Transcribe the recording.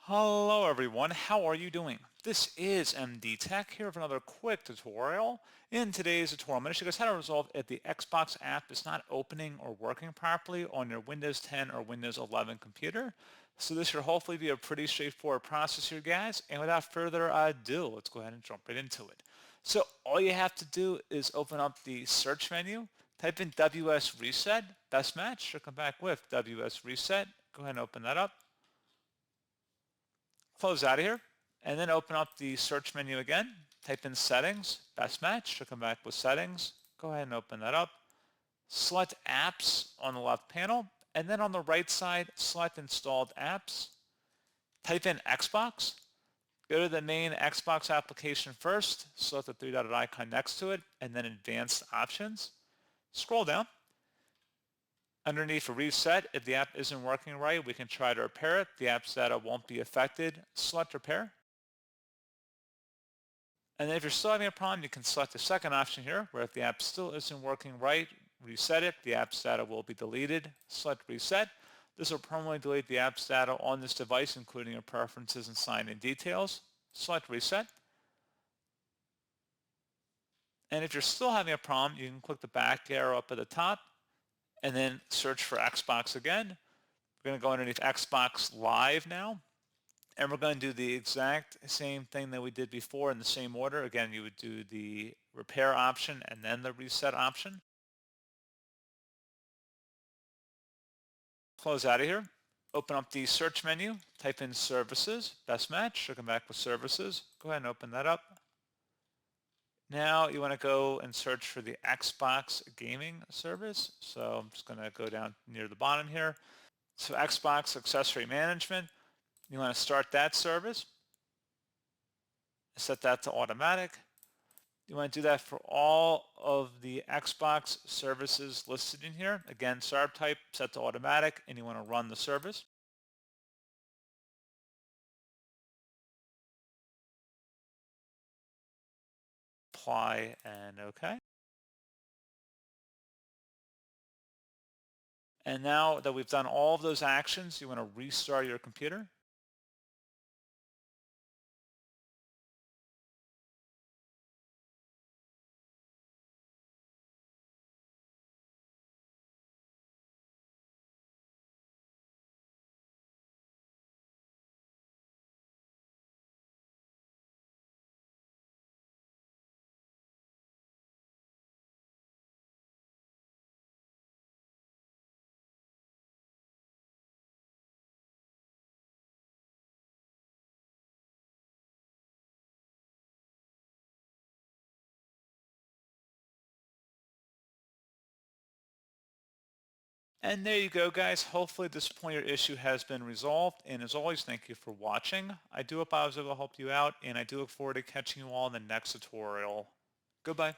Hello everyone, how are you doing? This is MD Tech here with another quick tutorial. In today's tutorial, I'm going to show you guys how to resolve if the Xbox app is not opening or working properly on your Windows 10 or Windows 11 computer. So this should hopefully be a pretty straightforward process here, guys. And without further ado, let's go ahead and jump right into it. So all you have to do is open up the search menu, type in WS Reset, best match, should come back with WS Reset. Go ahead and open that up. Close out of here, and then open up the search menu again. Type in settings, best match, should come back with settings. Go ahead and open that up. Select apps on the left panel, and then on the right side, select installed apps. Type in Xbox. Go to the main Xbox application first, select the three-dotted icon next to it, and then advanced options. Scroll down. Underneath reset, if the app isn't working right, we can try to repair it. The app's data won't be affected. Select repair. And then if you're still having a problem, you can select the second option here, where if the app still isn't working right, reset it. The app's data will be deleted. Select reset. This will permanently delete the app's data on this device, including your preferences and sign-in details. Select reset. And if you're still having a problem, you can click the back arrow up at the top and then search for Xbox again. We're going to go underneath Xbox Live now, and we're going to do the exact same thing that we did before in the same order. Again, you would do the repair option and then the reset option. Close out of here. Open up the search menu, type in services, best match, should come back with services. Go ahead and open that up. Now you want to go and search for the Xbox gaming service. So I'm just going to go down near the bottom here. So Xbox accessory management, you want to start that service. Set that to automatic. You want to do that for all of the Xbox services listed in here. Again, startup type set to automatic, and you want to run the service. Apply and OK. And now that we've done all of those actions, you want to restart your computer. And there you go, guys. Hopefully this point your issue has been resolved. And as always, thank you for watching. I do hope I was able to help you out, and I do look forward to catching you all in the next tutorial. Goodbye.